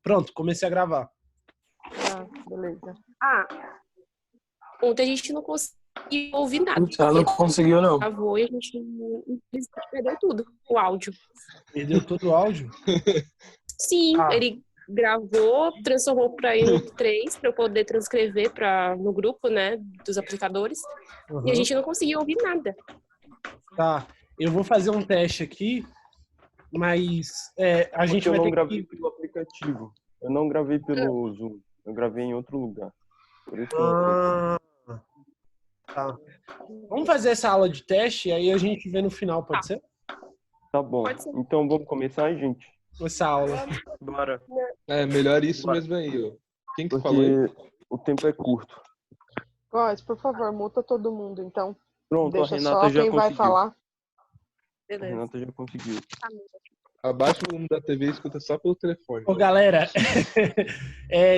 Pronto, comecei a gravar. Ah, beleza. Ontem a gente não conseguiu ouvir nada. Não conseguiu, não. Gravou e a gente perdeu tudo, o áudio. Perdeu todo o áudio? Sim, ele gravou, transformou para MP3 para eu poder transcrever no grupo, né, dos aplicadores. E a gente não conseguiu ouvir nada. Tá, eu vou fazer um teste aqui, mas a gente vai ter que... Eu não gravei pelo aplicativo. Eu não gravei pelo Zoom. Eu gravei em outro lugar. Por isso que eu... Tá. Vamos fazer essa aula de teste e aí a gente vê no final, pode ser? Tá bom. Então vamos começar, gente? Essa aula. Bora. Melhor isso mesmo aí, ó. Quem que Porque falou aí? o tempo é curto. Góis, por favor, muta todo mundo, então. Pronto, Deixa a Renata só já quem conseguiu. vai falar. A Renata já conseguiu. Abaixa o volume da TV e escuta só pelo telefone. Ô, galera,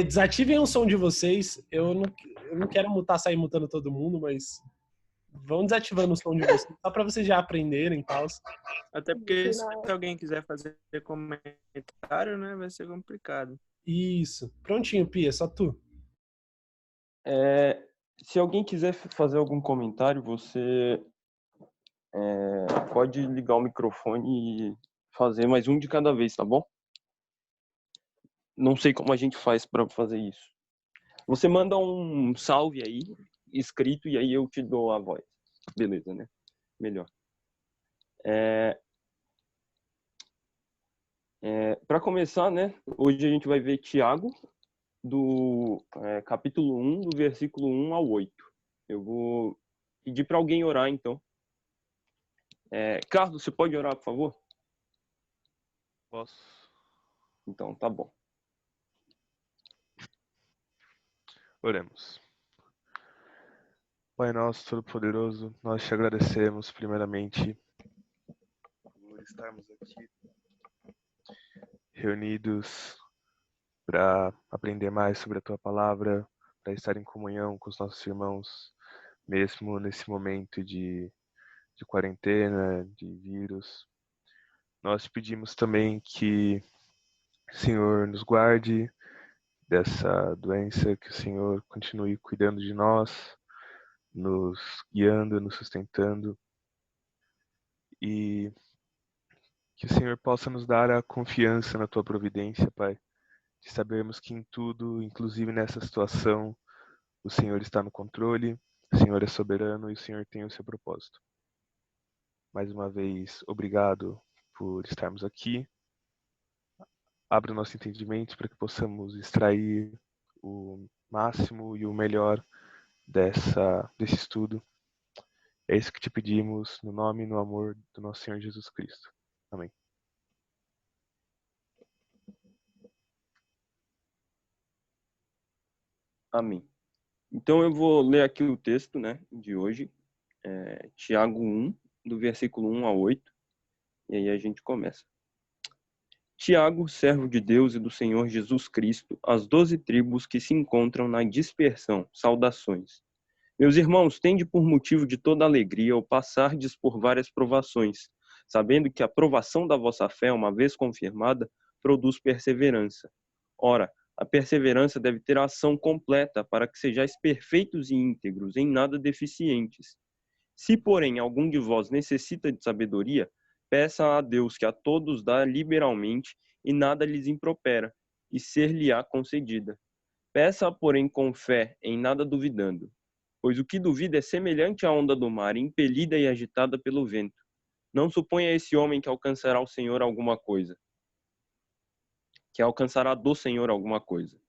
desativem o som de vocês. Eu não quero sair mutando todo mundo, mas vão desativando o som de vocês, só pra vocês já aprenderem e tal. Até porque se alguém quiser fazer comentário, né, vai ser complicado. Isso. Prontinho, Pia, só tu. Se alguém quiser fazer algum comentário, você pode ligar o microfone e fazer mais um de cada vez, tá bom? Não sei como a gente faz para fazer isso. Você manda um salve aí, escrito, e aí eu te dou a voz. Beleza, né? Melhor. Para começar, né? Hoje a gente vai ver Tiago, do capítulo 1, do versículo 1 ao 8. Eu vou pedir para alguém orar, então. Carlos, você pode orar, por favor? Posso. Então, tá bom. Oremos. Pai nosso Todo-Poderoso, nós te agradecemos primeiramente por estarmos aqui reunidos para aprender mais sobre a tua palavra, para estar em comunhão com os nossos irmãos, mesmo nesse momento de quarentena, de vírus. Nós te pedimos também que o Senhor nos guarde dessa doença, que o Senhor continue cuidando de nós, nos guiando, nos sustentando, e que o Senhor possa nos dar a confiança na tua providência, Pai, de sabermos que em tudo, inclusive nessa situação, o Senhor está no controle, o Senhor é soberano e o Senhor tem o seu propósito. Mais uma vez, obrigado por estarmos aqui. Abra o nosso entendimento para que possamos extrair o máximo e o melhor desse estudo. É isso que te pedimos, no nome e no amor do nosso Senhor Jesus Cristo. Amém. Amém. Então eu vou ler aqui o texto, né, de hoje, Tiago 1, do versículo 1 a 8, e aí a gente começa. Tiago, servo de Deus e do Senhor Jesus Cristo, às 12 tribos que se encontram na dispersão, saudações. Meus irmãos, tende por motivo de toda alegria o passardes por várias provações, sabendo que a provação da vossa fé, uma vez confirmada, produz perseverança. Ora, a perseverança deve ter a ação completa, para que sejais perfeitos e íntegros, em nada deficientes. Se, porém, algum de vós necessita de sabedoria, peça a Deus, que a todos dá liberalmente, e nada lhes impropera, e ser-lhe-á concedida. Peça, porém, com fé, em nada duvidando. Pois o que duvida é semelhante à onda do mar, impelida e agitada pelo vento. Não suponha esse homem que alcançará o Senhor alguma coisa. Que alcançará do Senhor alguma coisa.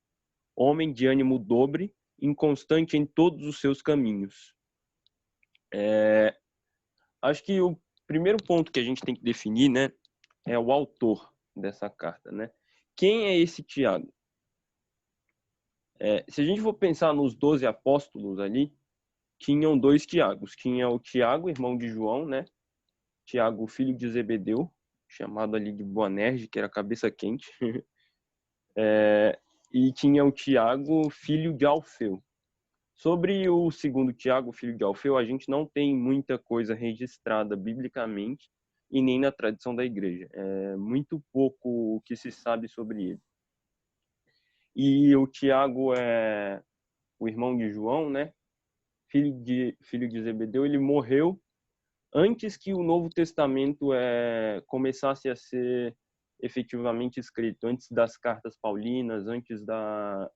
Homem de ânimo dobre, inconstante em todos os seus caminhos. Acho que o primeiro ponto que a gente tem que definir, né, é o autor dessa carta, né? Quem é esse Tiago? Se a gente for pensar nos 12 apóstolos ali, tinham dois Tiagos. Tinha o Tiago, irmão de João, né? Tiago, filho de Zebedeu, chamado ali de Boanerges, que era cabeça quente. E tinha o Tiago, filho de Alfeu. Sobre o segundo Tiago, filho de Alfeu, a gente não tem muita coisa registrada biblicamente e nem na tradição da igreja. É muito pouco o que se sabe sobre ele. E o Tiago é o irmão de João, né? Filho de Zebedeu. Ele morreu antes que o Novo Testamento começasse a ser efetivamente escrito, antes das cartas paulinas, antes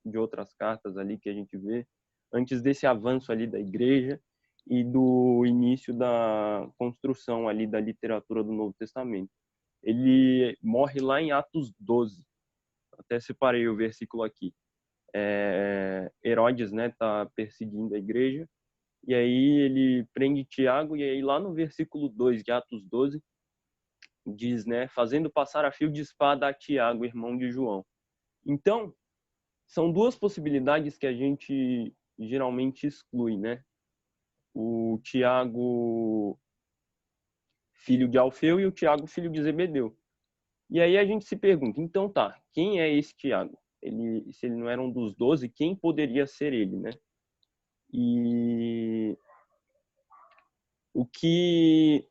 de outras cartas ali que a gente vê, antes desse avanço ali da igreja e do início da construção ali da literatura do Novo Testamento. Ele morre lá em Atos 12. Até separei o versículo aqui. Herodes, né, tá perseguindo a igreja, e aí ele prende Tiago, e aí lá no versículo 2 de Atos 12, diz, né, fazendo passar a fio de espada a Tiago, irmão de João. Então, são duas possibilidades que a gente geralmente exclui, né? O Tiago, filho de Alfeu, e o Tiago, filho de Zebedeu. E aí a gente se pergunta, então tá, quem é esse Tiago? Se ele não era um dos 12, quem poderia ser ele, né? E o que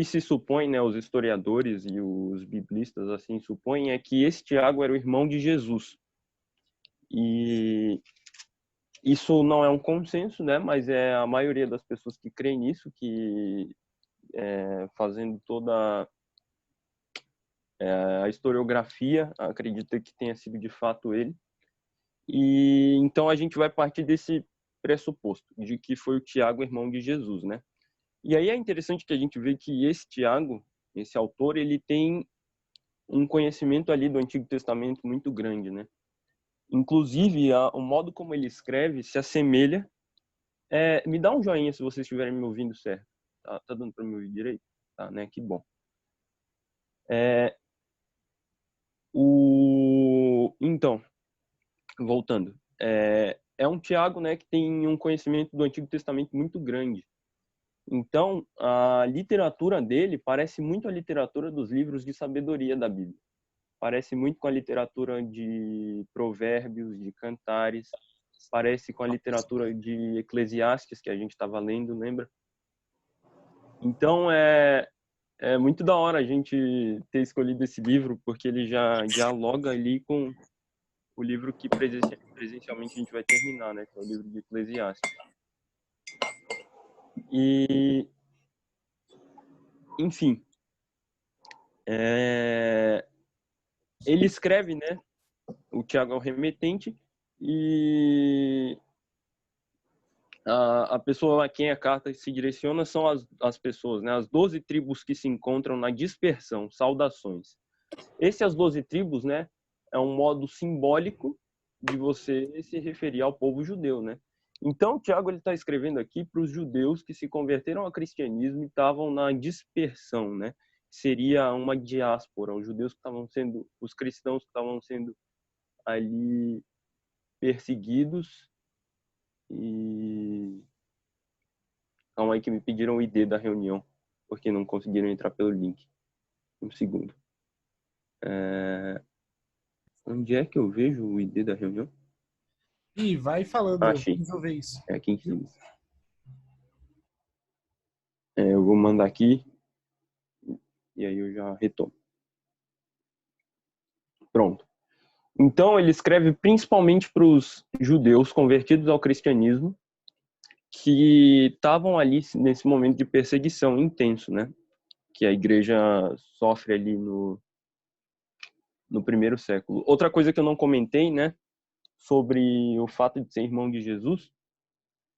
se supõe, né, os historiadores e os biblistas assim supõem, é que esse Tiago era o irmão de Jesus. E isso não é um consenso, né, mas é a maioria das pessoas que creem nisso, que fazendo toda a historiografia, acredita que tenha sido de fato ele. E então a gente vai partir desse pressuposto, de que foi o Tiago, irmão de Jesus, né? E aí é interessante que a gente vê que esse Tiago, esse autor, ele tem um conhecimento ali do Antigo Testamento muito grande, né? Inclusive, o modo como ele escreve se assemelha... me dá um joinha se vocês estiverem me ouvindo certo. Tá dando para me ouvir direito? Tá, né? Que bom. Então, voltando. É um Tiago, né, que tem um conhecimento do Antigo Testamento muito grande. Então, a literatura dele parece muito a literatura dos livros de sabedoria da Bíblia. Parece muito com a literatura de Provérbios, de Cantares. Parece com a literatura de Eclesiastes, que a gente estava lendo, lembra? Então, é muito da hora a gente ter escolhido esse livro, porque ele já dialoga ali com o livro que presencialmente a gente vai terminar, né? Que é o livro de Eclesiastes. E, enfim, ele escreve, né? O Tiago é o remetente e a pessoa a quem a carta se direciona são as pessoas, né? As 12 tribos que se encontram na dispersão. Saudações. As 12 tribos, né? É um modo simbólico de você se referir ao povo judeu, né? Então, o Tiago está escrevendo aqui para os judeus que se converteram ao cristianismo e estavam na dispersão, né? Seria uma diáspora, os judeus que estavam sendo, os cristãos que estavam sendo ali perseguidos. E calma aí que me pediram o ID da reunião, porque não conseguiram entrar pelo link. Um segundo. Onde é que eu vejo o ID da reunião? Ih, vai falando, Achei. resolver isso. É aqui em cima. Eu vou mandar aqui e aí eu já retomo. Pronto. Então ele escreve principalmente para os judeus convertidos ao cristianismo que estavam ali nesse momento de perseguição intenso, né? Que a igreja sofre ali no primeiro século. Outra coisa que eu não comentei, né, sobre o fato de ser irmão de Jesus,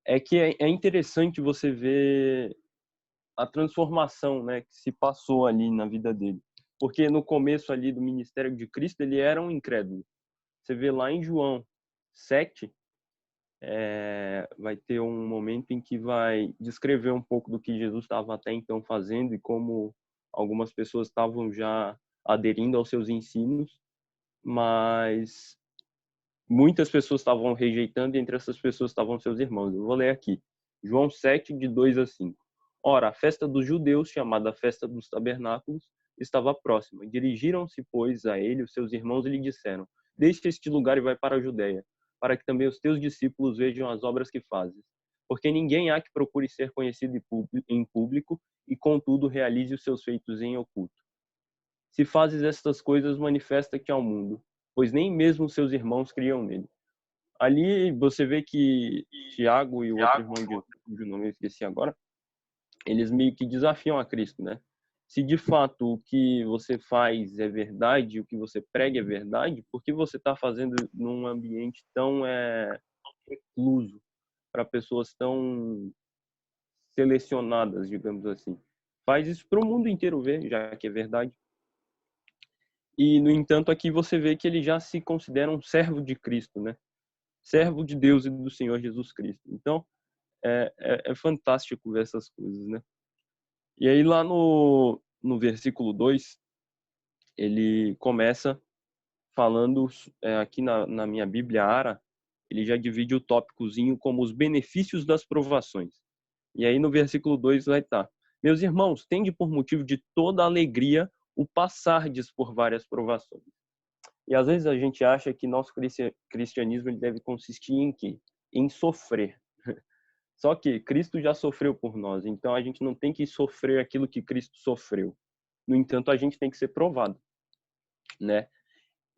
é que é interessante você ver a transformação, né, que se passou ali na vida dele. Porque no começo ali do ministério de Cristo, ele era um incrédulo. Você vê lá em João 7, vai ter um momento em que vai descrever um pouco do que Jesus estava até então fazendo e como algumas pessoas estavam já aderindo aos seus ensinos, mas muitas pessoas estavam rejeitando e entre essas pessoas estavam seus irmãos. Eu vou ler aqui. João 7, de 2 a 5. Ora, a festa dos judeus, chamada Festa dos Tabernáculos, estava próxima. Dirigiram-se, pois, a ele os seus irmãos e lhe disseram: Deixe este lugar e vai para a Judeia, para que também os teus discípulos vejam as obras que fazes. Porque ninguém há que procure ser conhecido em público e, contudo, realize os seus feitos em oculto. Se fazes estas coisas, manifesta-te ao mundo. pois nem mesmo seus irmãos criam nele. Ali você vê que Tiago e o outro irmão de nome eu esqueci agora, eles meio que desafiam a Cristo, né? Se de fato o que você faz é verdade, o que você prega é verdade, por que você está fazendo num ambiente tão recluso, para pessoas tão selecionadas, digamos assim? Faz isso para o mundo inteiro ver, já que é verdade. E, no entanto, aqui você vê que ele já se considera um servo de Cristo, né? Servo de Deus e do Senhor Jesus Cristo. Então, é fantástico ver essas coisas, né? E aí, lá no versículo 2, ele começa falando, aqui na minha Bíblia Ara, ele já divide o tópicozinho como os benefícios das provações. E aí, no versículo 2 vai estar: meus irmãos, tende por motivo de toda alegria o passardes por várias provações. E às vezes a gente acha que nosso cristianismo ele deve consistir em quê? Em sofrer. Só que Cristo já sofreu por nós, então a gente não tem que sofrer aquilo que Cristo sofreu. No entanto, a gente tem que ser provado, né?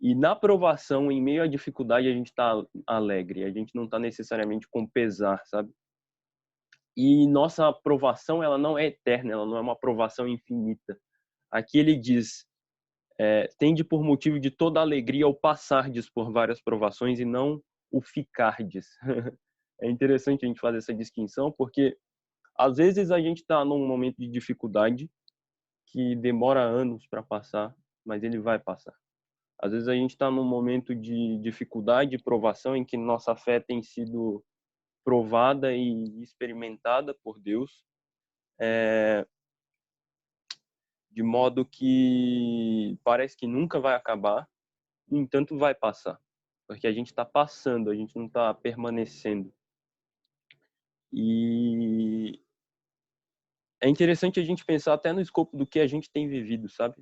E na provação, em meio à dificuldade, a gente está alegre, a gente não está necessariamente com pesar, sabe? E nossa aprovação, ela não é eterna, ela não é uma aprovação infinita. Aqui ele diz: tende por motivo de toda alegria o passardes por várias provações e não o ficardes. É interessante a gente fazer essa distinção, porque às vezes a gente está num momento de dificuldade que demora anos para passar, mas ele vai passar. Às vezes a gente está num momento de dificuldade, provação, em que nossa fé tem sido provada e experimentada por Deus, de modo que parece que nunca vai acabar, no entanto vai passar, porque a gente está passando, a gente não está permanecendo. E é interessante a gente pensar até no escopo do que a gente tem vivido, sabe?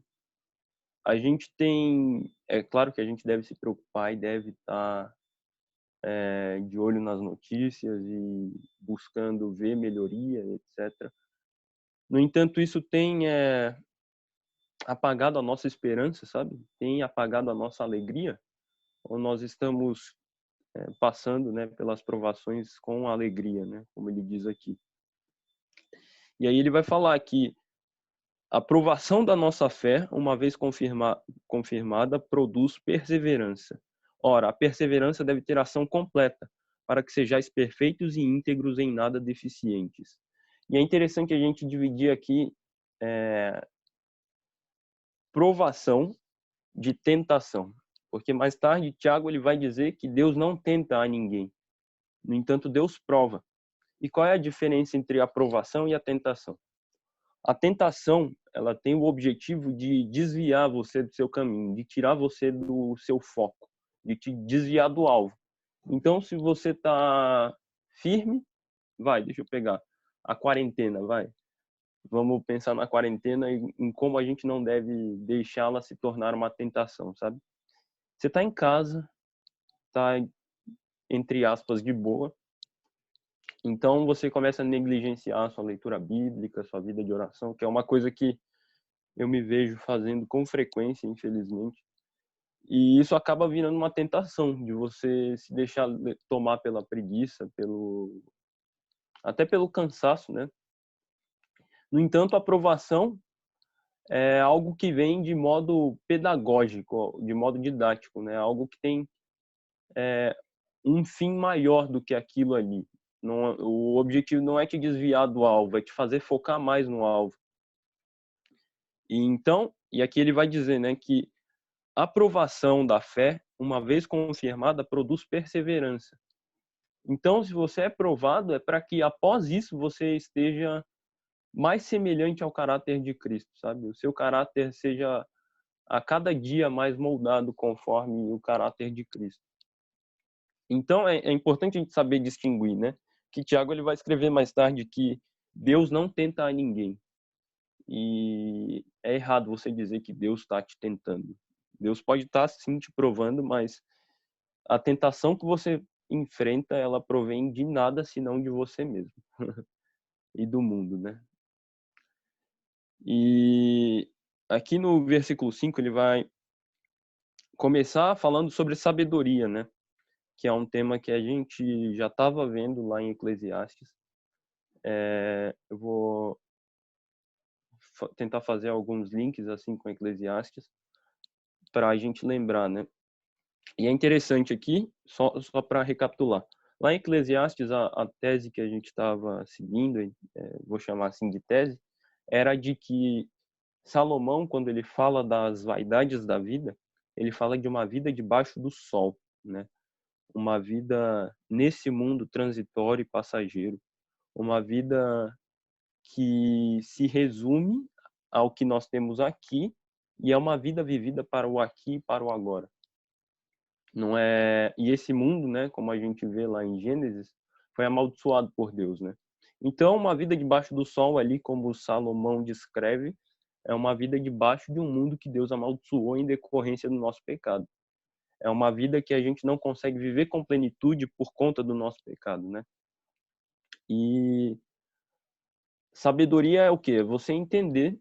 A gente tem, é claro que a gente deve se preocupar e deve estar de olho nas notícias e buscando ver melhoria, etc. No entanto, isso tem apagado a nossa esperança, sabe? Tem apagado a nossa alegria, ou nós estamos passando, né, pelas provações com alegria, né, como ele diz aqui. E aí ele vai falar que a provação da nossa fé, uma vez confirmada, produz perseverança. Ora, a perseverança deve ter ação completa, para que sejais perfeitos e íntegros, em nada deficientes. E é interessante a gente dividir aqui provação de tentação, porque mais tarde Tiago ele vai dizer que Deus não tenta a ninguém. No entanto, Deus prova. E qual é a diferença entre a provação e a tentação? A tentação, ela tem o objetivo de desviar você do seu caminho, de tirar você do seu foco, de te desviar do alvo. Então, se você está firme, deixa eu pegar a quarentena, Vamos pensar na quarentena e em como a gente não deve deixá-la se tornar uma tentação, sabe? Você está em casa, está, entre aspas, de boa, então você começa a negligenciar a sua leitura bíblica, sua vida de oração, que é uma coisa que eu me vejo fazendo com frequência, infelizmente. E isso acaba virando uma tentação de você se deixar tomar pela preguiça, até pelo cansaço, né? No entanto, a aprovação é algo que vem de modo pedagógico, de modo didático, né? Algo que tem um fim maior do que aquilo ali. Não, o objetivo não é te desviar do alvo, é te fazer focar mais no alvo. E aqui ele vai dizer, né, que a aprovação da fé, uma vez confirmada, produz perseverança. Então, se você é provado, é para que após isso você esteja mais semelhante ao caráter de Cristo, sabe? O seu caráter seja a cada dia mais moldado conforme o caráter de Cristo. Então, é importante a gente saber distinguir, né? Que Tiago ele vai escrever mais tarde que Deus não tenta a ninguém. E é errado você dizer que Deus está te tentando. Deus pode estar sim te provando, mas a tentação que você enfrenta, ela provém de nada senão de você mesmo e do mundo, né? E aqui no versículo 5 ele vai começar falando sobre sabedoria, né? Que é um tema que a gente já estava vendo lá em Eclesiastes. Eu vou tentar fazer alguns links assim com Eclesiastes para a gente lembrar, né? E é interessante aqui, só para recapitular. Lá em Eclesiastes, a tese que a gente estava seguindo, vou chamar assim de tese, era de que Salomão, quando ele fala das vaidades da vida, ele fala de uma vida debaixo do sol, né? Uma vida nesse mundo transitório e passageiro, uma vida que se resume ao que nós temos aqui e é uma vida vivida para o aqui e para o agora. Não é, e esse mundo, né, como a gente vê lá em Gênesis, foi amaldiçoado por Deus, né? Então, uma vida debaixo do sol ali, como Salomão descreve, é uma vida debaixo de um mundo que Deus amaldiçoou em decorrência do nosso pecado. É uma vida que a gente não consegue viver com plenitude por conta do nosso pecado, né? E sabedoria é o quê? Você entender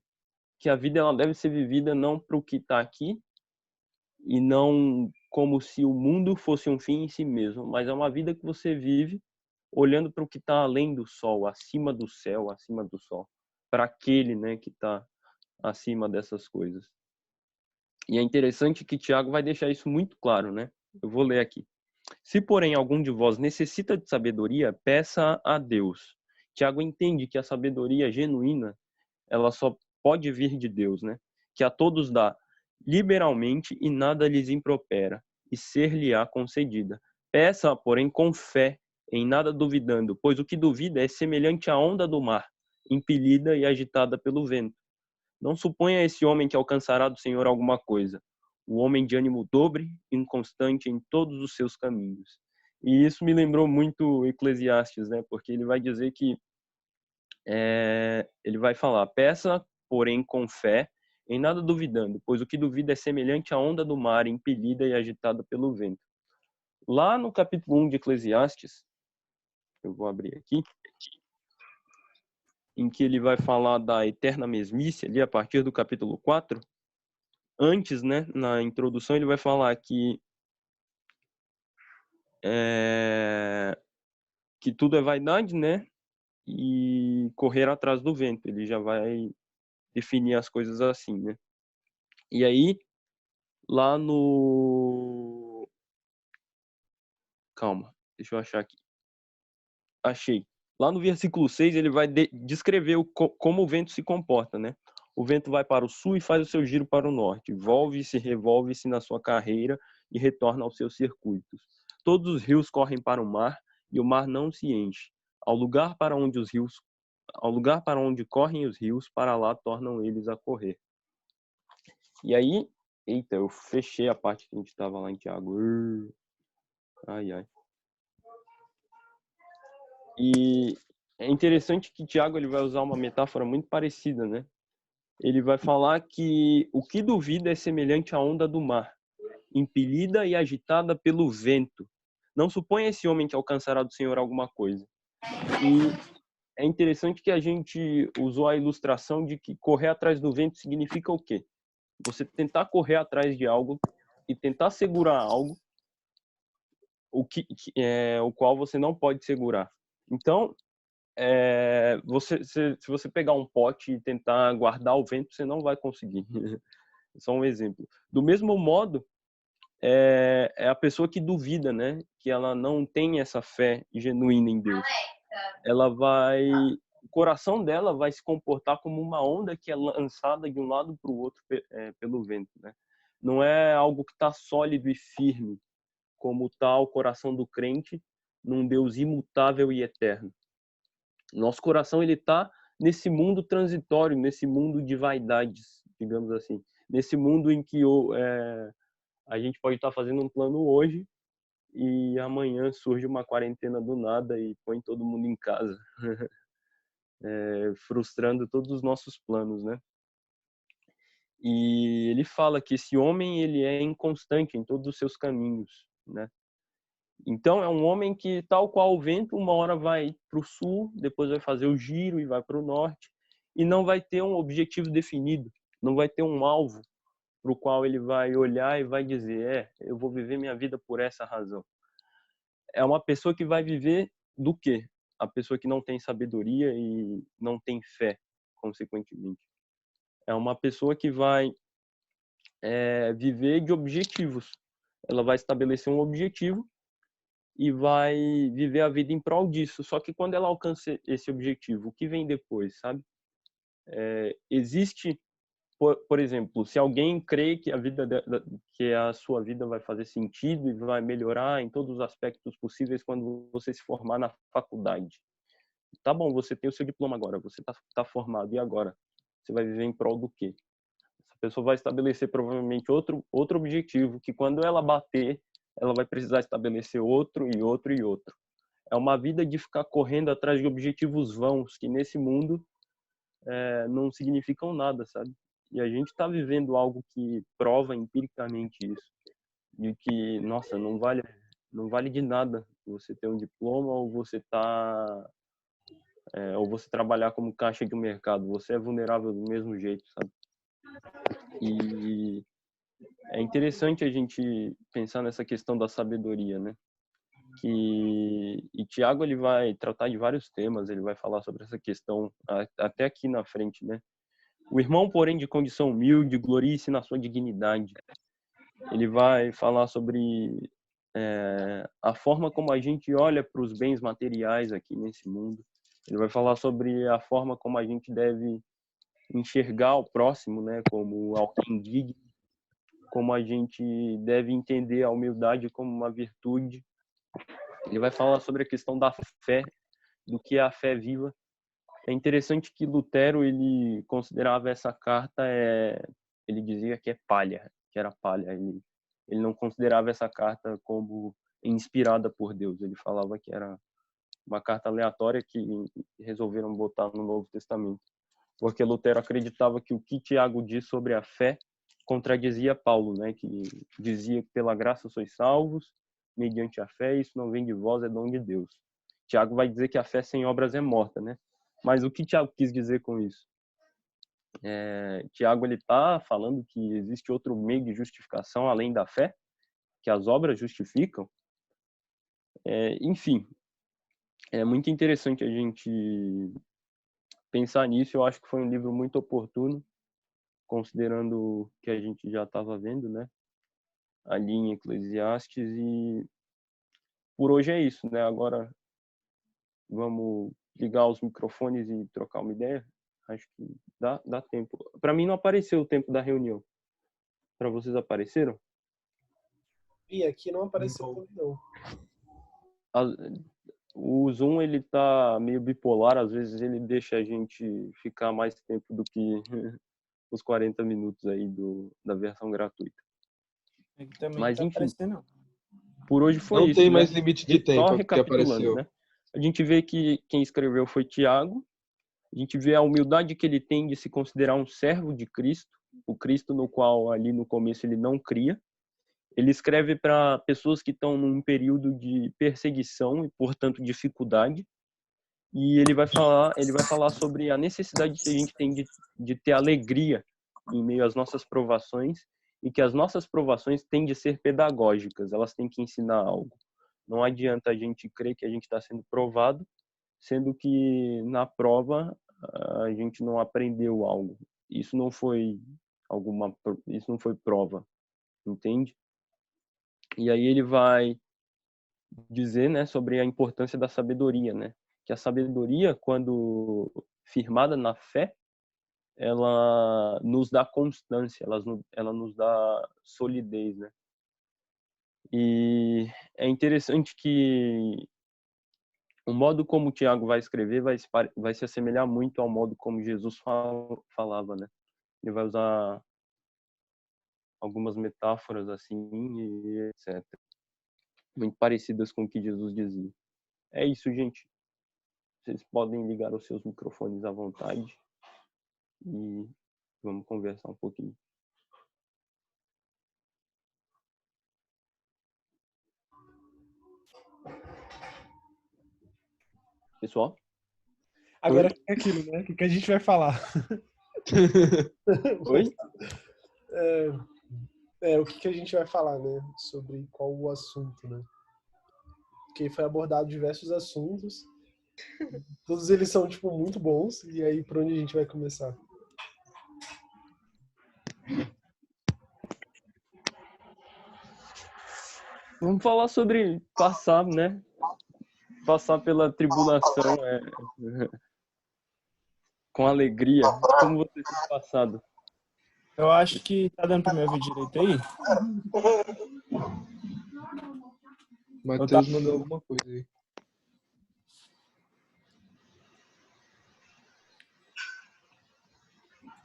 que a vida ela deve ser vivida não para o que está aqui e não como se o mundo fosse um fim em si mesmo, mas é uma vida que você vive olhando para o que está além do sol, acima do céu, acima do sol, para aquele, né, que está acima dessas coisas. E é interessante que Tiago vai deixar isso muito claro, né? Eu vou ler aqui. Se, porém, algum de vós necessita de sabedoria, peça a Deus. Tiago entende que a sabedoria genuína, ela só pode vir de Deus, né? Que a todos dá liberalmente e nada lhes impropera, e ser-lhe-á concedida. Peça, porém, com fé, em nada duvidando, pois o que duvida é semelhante à onda do mar, impelida e agitada pelo vento. Não suponha esse homem que alcançará do Senhor alguma coisa. O homem de ânimo dobre, inconstante em todos os seus caminhos. E isso me lembrou muito Eclesiastes, né? Porque ele vai dizer que ele vai falar: peça, porém, com fé, em nada duvidando, pois o que duvida é semelhante à onda do mar, impelida e agitada pelo vento. Lá no capítulo 1 de Eclesiastes, eu vou abrir aqui, em que ele vai falar da eterna mesmice, ali a partir do capítulo 4, antes, né, na introdução, ele vai falar que tudo é vaidade, né, e correr atrás do vento. Ele já vai definir as coisas assim, né. E aí, lá no... Calma, deixa eu achar aqui. Achei. Lá no versículo 6, ele vai descrever como o vento se comporta, né? O vento vai para o sul e faz o seu giro para o norte. Volve-se, revolve-se na sua carreira e retorna aos seus circuitos. Todos os rios correm para o mar e o mar não se enche. Ao lugar para onde correm os rios, para lá tornam eles a correr. E aí, eita, eu fechei a parte que a gente estava lá em Tiago. Ai, ai. E é interessante que Tiago ele vai usar uma metáfora muito parecida, né? Ele vai falar que o que duvida é semelhante à onda do mar, impelida e agitada pelo vento. Não suponha esse homem que alcançará do Senhor alguma coisa. E é interessante que a gente usou a ilustração de que correr atrás do vento significa o quê? Você tentar correr atrás de algo e tentar segurar algo o qual você não pode segurar. Então, se você pegar um pote e tentar guardar o vento, você não vai conseguir. Só um exemplo. Do mesmo modo, é a pessoa que duvida, né? Que ela não tem essa fé genuína em Deus. O coração dela vai se comportar como uma onda que é lançada de um lado para o outro pelo vento, né? Não é algo que está sólido e firme, como está o coração do crente num Deus imutável e eterno. Nosso coração ele está nesse mundo transitório, nesse mundo de vaidades, digamos assim, nesse mundo em que a gente pode estar fazendo um plano hoje e amanhã surge uma quarentena do nada e põe todo mundo em casa, frustrando todos os nossos planos, né? E ele fala que esse homem ele é inconstante em todos os seus caminhos, né? Então, é um homem que, tal qual o vento, uma hora vai para o sul, depois vai fazer o giro e vai para o norte, e não vai ter um objetivo definido, não vai ter um alvo, para o qual ele vai olhar e vai dizer, eu vou viver minha vida por essa razão. É uma pessoa que vai viver do quê? A pessoa que não tem sabedoria e não tem fé, consequentemente. É uma pessoa que vai viver de objetivos. Ela vai estabelecer um objetivo e vai viver a vida em prol disso. Só que quando ela alcança esse objetivo, o que vem depois, sabe? Existe, por exemplo, se alguém crê que que a sua vida vai fazer sentido e vai melhorar em todos os aspectos possíveis quando você se formar na faculdade. Tá bom, você tem o seu diploma agora, você tá formado, e agora? Você vai viver em prol do quê? Essa pessoa vai estabelecer provavelmente outro objetivo, que quando ela bater, ela vai precisar estabelecer outro e outro e outro. É uma vida de ficar correndo atrás de objetivos vãos, que nesse mundo não significam nada, sabe? E a gente está vivendo algo que prova empiricamente isso, de que, nossa, não vale de nada você ter um diploma ou você ou você trabalhar como caixa de um mercado. Você é vulnerável do mesmo jeito, sabe? E é interessante a gente pensar nessa questão da sabedoria, né? E Tiago, ele vai tratar de vários temas, ele vai falar sobre essa questão até aqui na frente, né? O irmão, porém, de condição humilde, glorie-se na sua dignidade. Ele vai falar sobre a forma como a gente olha para os bens materiais aqui nesse mundo. Ele vai falar sobre a forma como a gente deve enxergar o próximo, né, como alguém digno, como a gente deve entender a humildade como uma virtude. Ele vai falar sobre a questão da fé, do que é a fé viva. É interessante que Lutero, ele considerava essa carta, ele dizia que era palha. Ele não considerava essa carta como inspirada por Deus. Ele falava que era uma carta aleatória que resolveram botar no Novo Testamento. Porque Lutero acreditava que o que Tiago diz sobre a fé contradizia Paulo, né? Que dizia que pela graça sois salvos, mediante a fé, isso não vem de vós, é dom de Deus. Tiago vai dizer que a fé sem obras é morta, né? Mas o que Tiago quis dizer com isso? Tiago, ele está falando que existe outro meio de justificação além da fé, que as obras justificam. Enfim, é muito interessante a gente pensar nisso. Eu acho que foi um livro muito oportuno, considerando o que a gente já estava vendo, né? Ali em Eclesiastes. E por hoje é isso, né? Agora vamos ligar os microfones e trocar uma ideia. Acho que dá tempo. Para mim não apareceu o tempo da reunião. Para vocês apareceram? E aqui não apareceu também, não. O Zoom, ele tá meio bipolar. Às vezes ele deixa a gente ficar mais tempo do que os 40 minutos aí da versão gratuita. Mas enfim, por hoje foi isso. Não tem né? mais limite de tempo Só que recapitulando, apareceu. né? A gente vê que quem escreveu foi Tiago. A gente vê a humildade que ele tem de se considerar um servo de Cristo, o Cristo no qual ali no começo ele não cria. Ele escreve para pessoas que estão num período de perseguição e, portanto, dificuldade. E ele vai falar sobre a necessidade que a gente tem de ter alegria em meio às nossas provações, e que as nossas provações têm de ser pedagógicas, elas têm que ensinar algo. Não adianta a gente crer que a gente está sendo provado, sendo que na prova a gente não aprendeu algo. Isso não foi prova, entende? E aí ele vai dizer, né, sobre a importância da sabedoria, né? Que a sabedoria, quando firmada na fé, ela nos dá constância, ela nos dá solidez, né? E é interessante que o modo como o Tiago vai escrever vai se assemelhar muito ao modo como Jesus falava, né? Ele vai usar algumas metáforas assim e etc. Muito parecidas com o que Jesus dizia. É isso, gente. Vocês podem ligar os seus microfones à vontade e vamos conversar um pouquinho. Pessoal? Agora fica aquilo, né? O que a gente vai falar? Oi? o que a gente vai falar, né? Sobre qual o assunto, né? Porque foi abordado diversos assuntos. Todos eles são, tipo, muito bons. E aí, por onde a gente vai começar? Vamos falar sobre passar, né? Passar pela tribulação com alegria. Como você tem passado? Eu acho que tá dando pra me ouvir direito aí. Matheus mandou alguma coisa aí.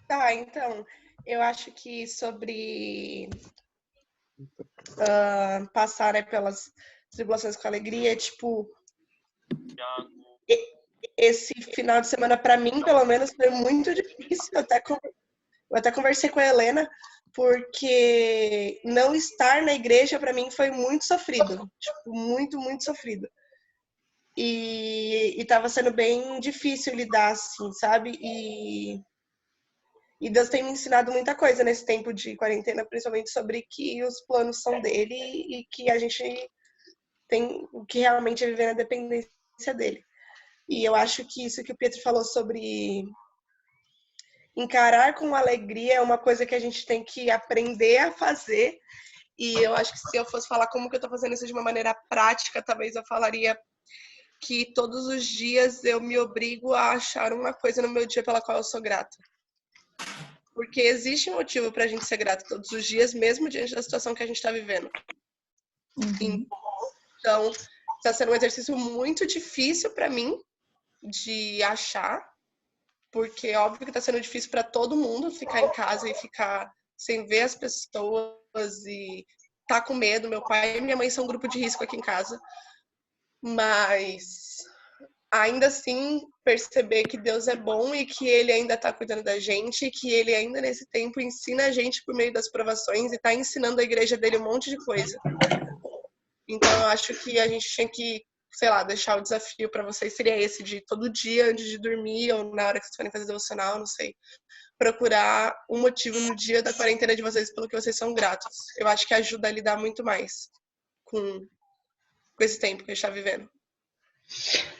Tá, então, eu acho que sobre passar, né, pelas tribulações com alegria, tipo, esse final de semana, para mim, pelo menos, foi muito difícil. Eu até conversei com a Helena, porque não estar na igreja, para mim, foi muito sofrido. Tipo, muito, muito sofrido. E tava sendo bem difícil lidar, assim, sabe? E Deus tem me ensinado muita coisa nesse tempo de quarentena, principalmente sobre que os planos são dele e que a gente tem que realmente é viver na dependência dele. E eu acho que isso que o Pietro falou sobre encarar com alegria é uma coisa que a gente tem que aprender a fazer. E eu acho que se eu fosse falar como que eu tô fazendo isso de uma maneira prática, talvez eu falaria que todos os dias eu me obrigo a achar uma coisa no meu dia pela qual eu sou grata. Porque existe um motivo pra gente ser grato todos os dias, mesmo diante da situação que a gente tá vivendo. Então, está sendo um exercício muito difícil para mim de achar, porque óbvio que está sendo difícil para todo mundo ficar em casa e ficar sem ver as pessoas e tá com medo. Meu pai e minha mãe são um grupo de risco aqui em casa, mas ainda assim perceber que Deus é bom e que Ele ainda está cuidando da gente, e que Ele ainda nesse tempo ensina a gente por meio das provações e está ensinando a igreja dele um monte de coisa. Então, eu acho que a gente tinha que, sei lá, deixar o desafio para vocês seria esse de todo dia, antes de dormir ou na hora que vocês forem fazer devocional, não sei, procurar um motivo no dia da quarentena de vocês pelo que vocês são gratos. Eu acho que ajuda a lidar muito mais com esse tempo que a gente está vivendo.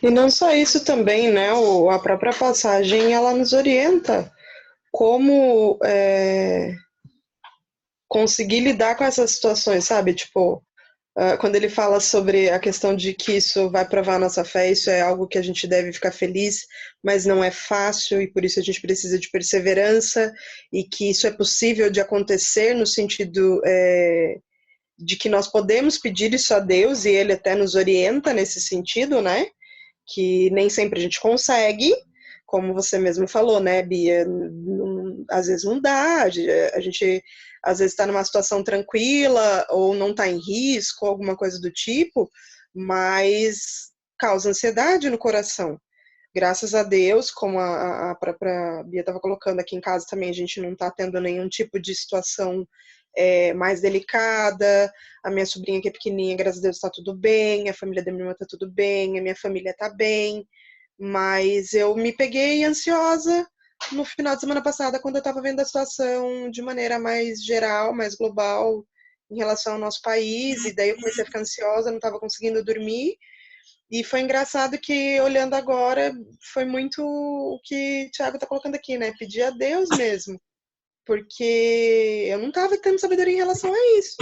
E não só isso também, né? A própria passagem, ela nos orienta como conseguir lidar com essas situações, sabe? Tipo, quando ele fala sobre a questão de que isso vai provar a nossa fé, isso é algo que a gente deve ficar feliz, mas não é fácil e por isso a gente precisa de perseverança e que isso é possível de acontecer no sentido de que nós podemos pedir isso a Deus e Ele até nos orienta nesse sentido, né? Que nem sempre a gente consegue, como você mesmo falou, né, Bia? Às vezes não dá, a gente às vezes está numa situação tranquila ou não está em risco, alguma coisa do tipo, mas causa ansiedade no coração. Graças a Deus, como a própria Bia estava colocando aqui em casa também, a gente não está tendo nenhum tipo de situação mais delicada. A minha sobrinha que é pequenininha, graças a Deus, está tudo bem, a família da minha irmã está tudo bem, a minha família está bem, mas eu me peguei ansiosa no final de semana passada, quando eu estava vendo a situação de maneira mais geral, mais global, em relação ao nosso país, e daí eu comecei a ficar ansiosa, não estava conseguindo dormir, e foi engraçado que, olhando agora, foi muito o que o Thiago está colocando aqui, né, pedir a Deus mesmo, porque eu não estava tendo sabedoria em relação a isso.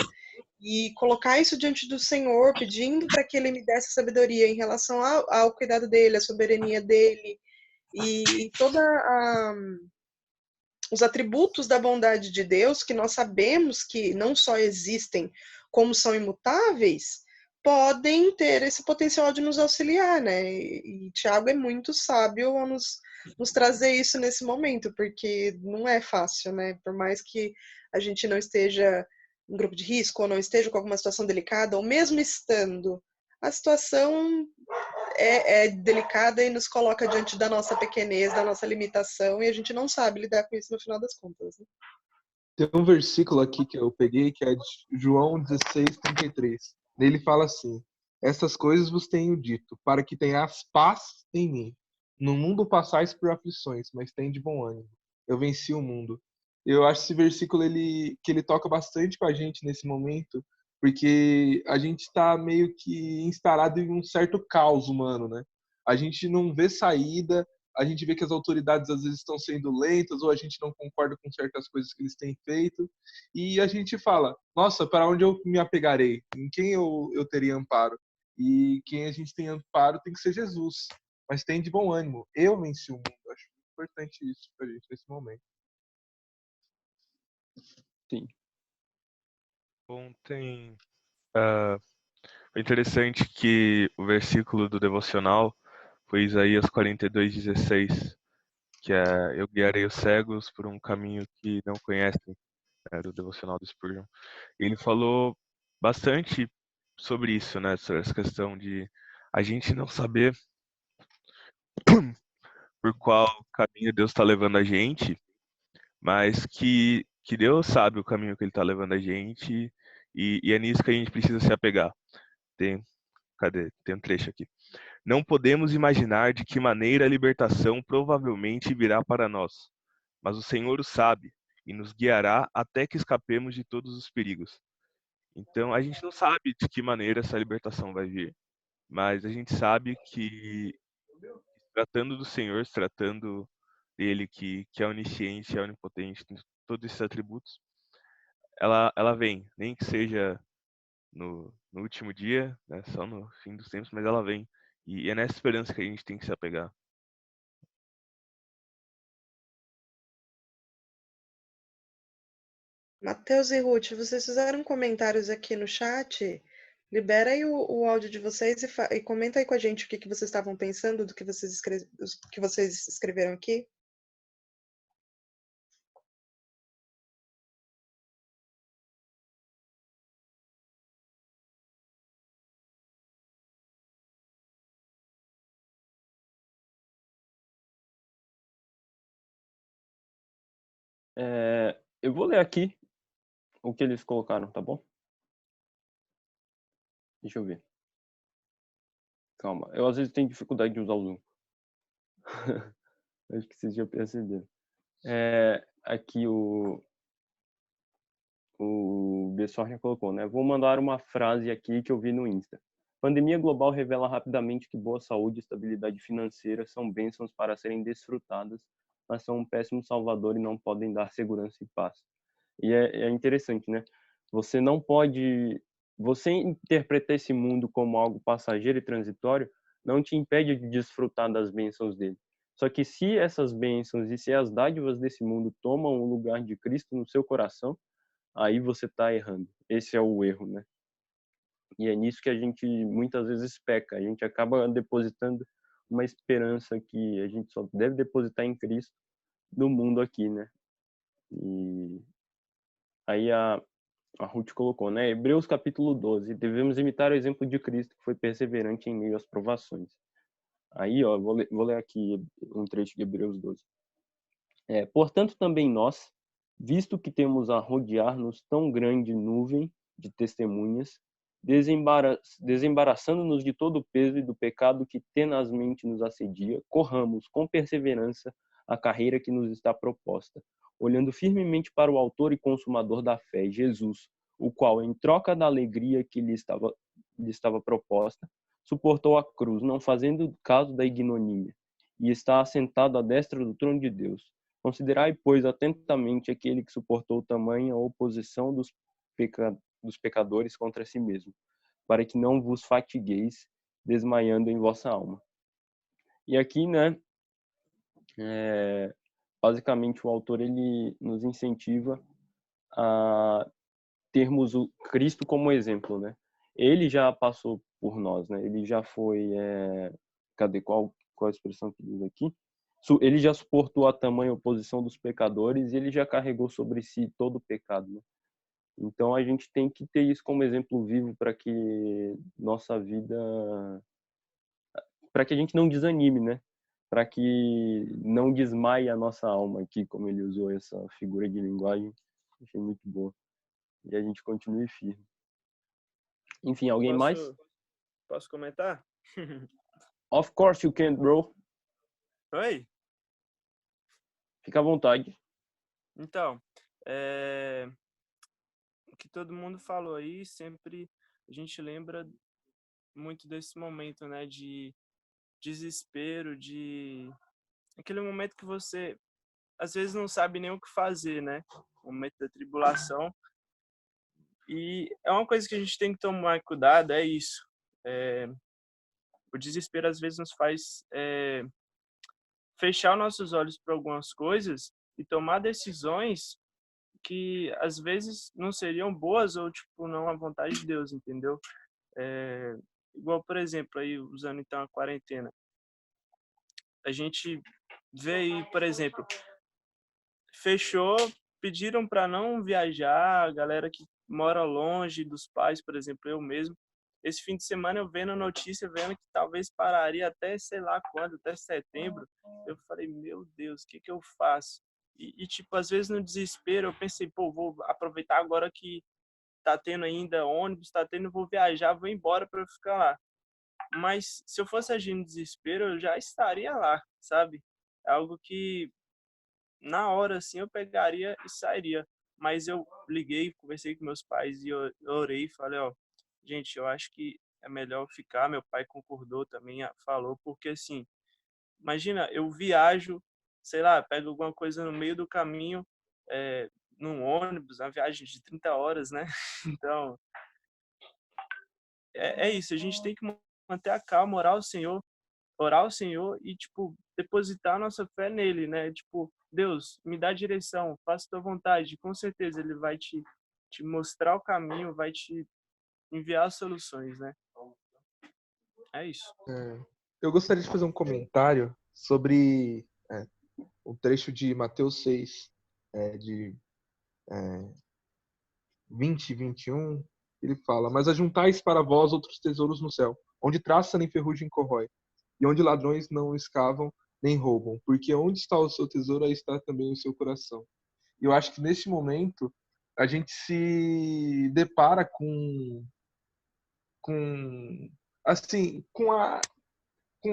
E colocar isso diante do Senhor, pedindo para que Ele me desse sabedoria em relação ao cuidado dele, à soberania dele, e todos os atributos da bondade de Deus, que nós sabemos que não só existem, como são imutáveis, podem ter esse potencial de nos auxiliar, né? E Tiago é muito sábio ao nos trazer isso nesse momento, porque não é fácil, né? Por mais que a gente não esteja em grupo de risco, ou não esteja com alguma situação delicada, ou mesmo estando, a situação é delicada e nos coloca diante da nossa pequenez, da nossa limitação, e a gente não sabe lidar com isso no final das contas, né? Tem um versículo aqui que eu peguei, que é de João 16:33. Nele fala assim: essas coisas vos tenho dito, para que tenhas paz em mim. No mundo passais por aflições, mas tem de bom ânimo. Eu venci o mundo. Eu acho esse versículo que ele toca bastante com a gente nesse momento, porque a gente está meio que instalado em um certo caos humano, né? A gente não vê saída, a gente vê que as autoridades às vezes estão sendo lentas ou a gente não concorda com certas coisas que eles têm feito e a gente fala, nossa, para onde eu me apegarei? Em quem eu teria amparo? E quem a gente tem amparo tem que ser Jesus. Mas tem de bom ânimo. Eu venci o mundo. Acho importante isso pra gente nesse momento. Sim. Ontem, foi interessante que o versículo do devocional foi Isaías 42:16, que é: eu guiarei os cegos por um caminho que não conhecem, do devocional do Spurgeon. Ele falou bastante sobre isso, né? Sobre essa questão de a gente não saber por qual caminho Deus está levando a gente, mas que Deus sabe o caminho que Ele está levando a gente e é nisso que a gente precisa se apegar. Cadê? Tem um trecho aqui. Não podemos imaginar de que maneira a libertação provavelmente virá para nós, mas o Senhor o sabe e nos guiará até que escapemos de todos os perigos. Então, a gente não sabe de que maneira essa libertação vai vir, mas a gente sabe que, se tratando do Senhor, se tratando dele que é onisciente, é onipotente, tem todos esses atributos, ela vem, nem que seja no último dia, né, só no fim dos tempos, mas ela vem. E é nessa esperança que a gente tem que se apegar. Matheus e Ruth, vocês fizeram comentários aqui no chat. Libera aí o áudio de vocês e comenta aí com a gente o que vocês estavam pensando do que vocês escreveram aqui. Eu vou ler aqui o que eles colocaram, tá bom? Deixa eu ver. Calma. Eu às vezes tenho dificuldade de usar o Zoom. Acho que vocês já perceberam. Aqui o Bessornia colocou, né? Vou mandar uma frase aqui que eu vi no Insta. Pandemia global revela rapidamente que boa saúde e estabilidade financeira são bênçãos para serem desfrutadas, mas são um péssimo salvador e não podem dar segurança e paz. E é interessante, né? Você não pode... Você interpretar esse mundo como algo passageiro e transitório não te impede de desfrutar das bênçãos dele. Só que se essas bênçãos e se as dádivas desse mundo tomam o lugar de Cristo no seu coração, aí você está errando. Esse é o erro, né? E é nisso que a gente muitas vezes peca. A gente acaba depositando uma esperança que a gente só deve depositar em Cristo no mundo aqui, né? E aí a Ruth colocou, né? Hebreus capítulo 12. Devemos imitar o exemplo de Cristo, que foi perseverante em meio às provações. Aí, ó, vou ler aqui um trecho de Hebreus 12. Portanto, também nós, visto que temos a rodear-nos tão grande nuvem de testemunhas, desembaraçando-nos de todo o peso e do pecado que tenazmente nos assedia, corramos com perseverança a carreira que nos está proposta, olhando firmemente para o autor e consumador da fé, Jesus, o qual, em troca da alegria que lhe estava proposta, suportou a cruz, não fazendo caso da ignomínia, e está assentado à destra do trono de Deus. Considerai, pois, atentamente aquele que suportou tamanha oposição dos pecadores contra si mesmo, para que não vos fatigueis, desmaiando em vossa alma. E aqui, né, basicamente o autor ele nos incentiva a termos o Cristo como exemplo, né? Ele já passou por nós, né? Ele já foi, qual a expressão que diz aqui? Ele já suportou a tamanha oposição dos pecadores e ele já carregou sobre si todo o pecado, né? Então a gente tem que ter isso como exemplo vivo para que nossa vida, para que a gente não desanime, né? Para que não desmaie a nossa alma aqui, como ele usou essa figura de linguagem, achei muito boa. E a gente continue firme. Enfim, alguém mais? Posso comentar? Of course you can, bro. Oi? Fica à vontade. Então, O que todo mundo falou aí, sempre a gente lembra muito desse momento, né, de desespero, de aquele momento que você às vezes não sabe nem o que fazer, né? O momento da tribulação. E é uma coisa que a gente tem que tomar cuidado, é isso. O desespero às vezes nos faz fechar nossos olhos para algumas coisas e tomar decisões que às vezes não seriam boas ou tipo não à vontade de Deus, entendeu? Igual, por exemplo, aí usando então a quarentena, a gente vê aí, por exemplo, fechou, pediram para não viajar, a galera que mora longe dos pais, por exemplo, eu mesmo. Esse fim de semana eu vendo a notícia, vendo que talvez pararia até sei lá quando, até setembro. Eu falei, meu Deus, o que que eu faço? Tipo, às vezes no desespero eu pensei, pô, vou aproveitar agora que tá tendo ainda ônibus, tá tendo, vou viajar, vou embora para ficar lá. Mas se eu fosse agir no desespero, eu já estaria lá, sabe? É algo que na hora assim eu pegaria e sairia. Mas eu liguei, conversei com meus pais e eu orei e falei, ó, gente, eu acho que é melhor ficar. Meu pai concordou também, falou, porque assim, imagina, eu viajo, sei lá, pego alguma coisa no meio do caminho, num ônibus, uma viagem de 30 horas, né? Então, é isso, a gente tem que manter a calma, orar ao Senhor e, tipo, depositar nossa fé nele, né? Tipo, Deus, me dá direção, faça tua vontade. Com certeza ele vai te mostrar o caminho, vai te enviar soluções, né? É isso. Eu gostaria de fazer um comentário sobre o trecho de Mateus 6, de 20 e 21. Ele fala: Mas ajuntais para vós outros tesouros no céu, onde traça nem ferrugem corrói, e onde ladrões não escavam nem roubam, porque onde está o seu tesouro, aí está também o seu coração. E eu acho que neste momento a gente se depara com assim, com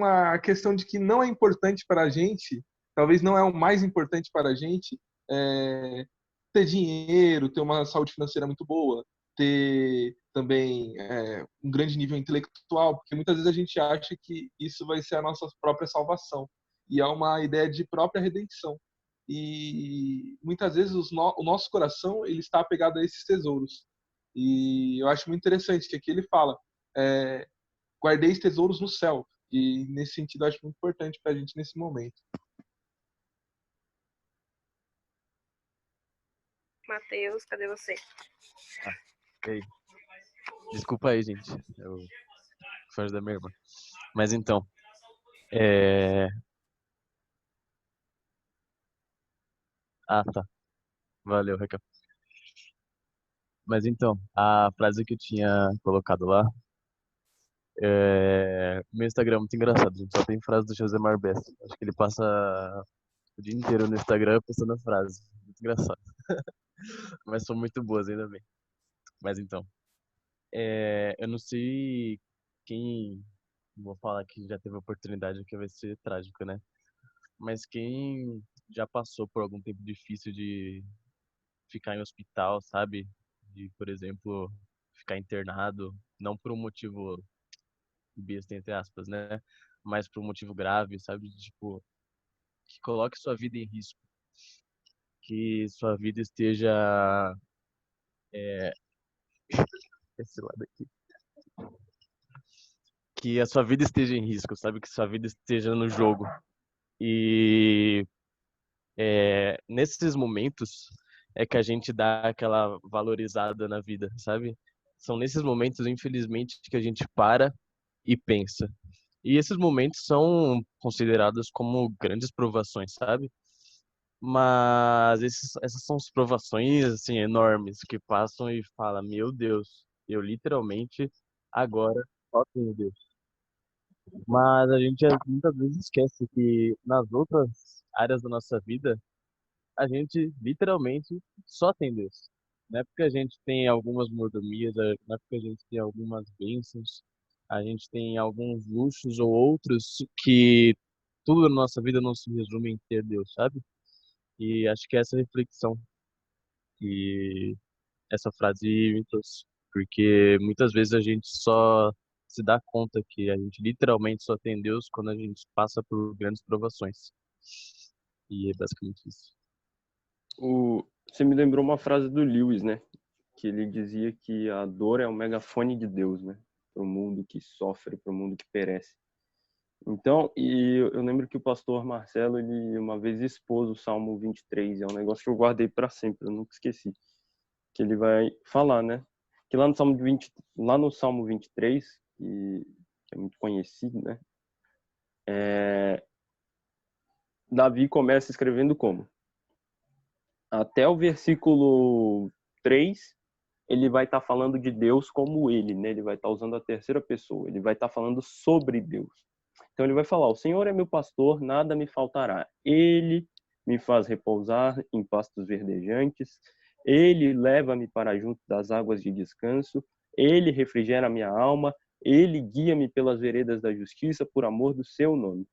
a questão de que não é importante para a gente, talvez não é o mais importante para a gente, ter dinheiro, ter uma saúde financeira muito boa, ter também um grande nível intelectual, porque muitas vezes a gente acha que isso vai ser a nossa própria salvação. E é uma ideia de própria redenção. E muitas vezes o nosso coração ele está apegado a esses tesouros. E eu acho muito interessante que aqui ele fala: guardeis tesouros no céu. E nesse sentido, eu acho muito importante para a gente nesse momento. Matheus, cadê você? Ei. Desculpa aí, gente. Eu fui da minha irmã. Mas então, tá. Valeu, Raquel. Mas então, a frase que eu tinha colocado lá, meu Instagram é muito engraçado, gente. Só tem frase do Josemar Bessa. Acho que ele passa o dia inteiro no Instagram postando frase. Muito engraçado. Mas são muito boas, ainda bem. Mas então, eu não sei quem, vou falar que já teve oportunidade, que vai ser trágico, né? Mas quem já passou por algum tempo difícil de ficar em hospital, sabe? De, por exemplo, ficar internado, não por um motivo besta, entre aspas, né? Mas por um motivo grave, sabe? Tipo, que coloque sua vida em risco, que sua vida esteja esse lado aqui, que a sua vida esteja em risco, sabe? Que sua vida esteja no jogo. E nesses momentos é que a gente dá aquela valorizada na vida, sabe? São nesses momentos, infelizmente, que a gente para e pensa. E esses momentos são considerados como grandes provações, sabe? Mas essas são as provações assim enormes que passam e fala, meu Deus, eu literalmente agora só tenho Deus. Mas a gente muitas vezes esquece que nas outras áreas da nossa vida a gente literalmente só tem Deus. Não é porque a gente tem algumas mordomias, não é porque a gente tem algumas bênçãos, a gente tem alguns luxos ou outros que tudo na nossa vida não se resume em ter Deus, sabe? E acho que essa é a reflexão. E essa frase me trouxe, porque muitas vezes a gente só se dá conta que a gente literalmente só tem Deus quando a gente passa por grandes provações. E é basicamente isso. Você me lembrou uma frase do Lewis, né? Que ele dizia que a dor é o megafone de Deus, né? Para o mundo que sofre, para o mundo que perece. Então, e eu lembro que o pastor Marcelo, ele uma vez expôs o Salmo 23, é um negócio que eu guardei para sempre, eu nunca esqueci. Que ele vai falar, né? Que lá no Salmo 23, que é muito conhecido, né? Davi começa escrevendo como? Até o versículo 3, ele vai estar falando de Deus como ele, né? Ele vai estar usando a terceira pessoa, ele vai estar falando sobre Deus. Então ele vai falar: o Senhor é meu pastor, nada me faltará. Ele me faz repousar em pastos verdejantes, ele leva-me para junto das águas de descanso, ele refrigera a minha alma, ele guia-me pelas veredas da justiça por amor do seu nome.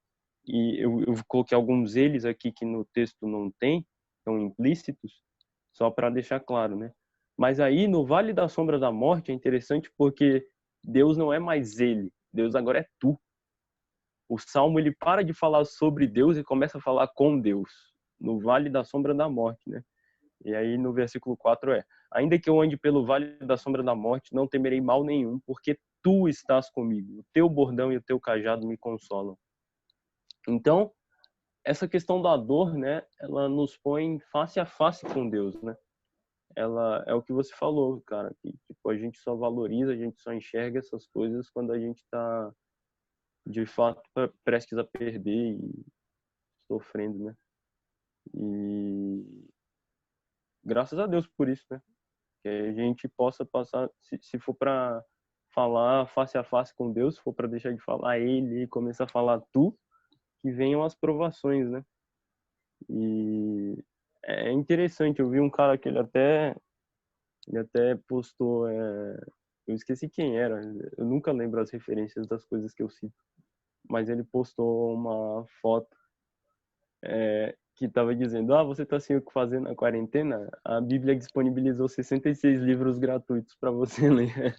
E eu coloquei alguns eles aqui que no texto não tem, estão implícitos, só para deixar claro, né? Mas aí no Vale da Sombra da Morte é interessante porque Deus não é mais ele, Deus agora é tu. O Salmo ele para de falar sobre Deus e começa a falar com Deus, no Vale da Sombra da Morte, né? E aí no versículo 4 ainda que eu ande pelo Vale da Sombra da Morte, não temerei mal nenhum, porque tu estás comigo, o teu bordão e o teu cajado me consolam. Então, essa questão da dor, né, ela nos põe face a face com Deus, né? Ela é o que você falou, cara, que tipo, a gente só valoriza, a gente só enxerga essas coisas quando a gente tá de fato prestes a perder e sofrendo, né? E graças a Deus por isso, né? Que a gente possa passar, se for para falar face a face com Deus, se for para deixar de falar ele e começar a falar tu, que venham as provações, né? E é interessante, eu vi um cara que ele até postou, eu esqueci quem era, eu nunca lembro as referências das coisas que eu cito, mas ele postou uma foto que estava dizendo: você está sem o que fazer na quarentena? A Bíblia disponibilizou 66 livros gratuitos para você ler.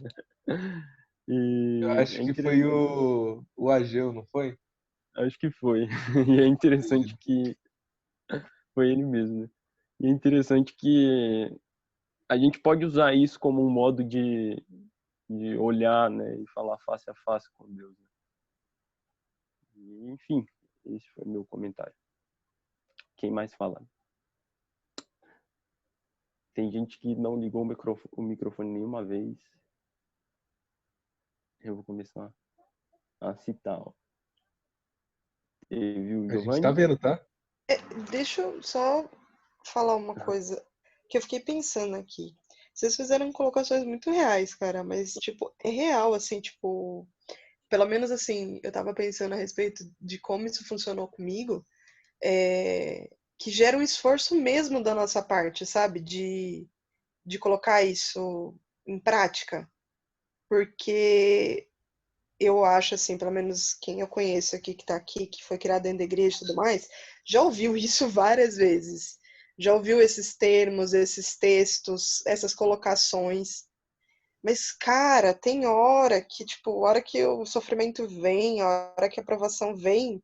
Eu E acho que foi o Ageu, não foi? acho que foi. E é interessante que foi ele mesmo, né? E é interessante que a gente pode usar isso como um modo de olhar, né, e falar face a face com Deus, né? E, enfim, esse foi meu comentário. Quem mais fala? Tem gente que não ligou o microfone nenhuma vez. Eu vou começar a citar. Ó. Teve o A gente tá Giovanni. vendo, tá? Deixa eu só falar uma coisa que eu fiquei pensando aqui. Vocês fizeram colocações muito reais, cara, mas, tipo, é real, assim, tipo, pelo menos assim, eu tava pensando a respeito de como isso funcionou comigo, que gera um esforço mesmo da nossa parte, sabe? De colocar isso em prática. Porque eu acho, assim, pelo menos quem eu conheço aqui, que tá aqui, que foi criado dentro da igreja e tudo mais, já ouviu isso várias vezes. Já ouviu esses termos, esses textos, essas colocações. Mas, cara, tem hora que, tipo, a hora que o sofrimento vem, a hora que a aprovação vem,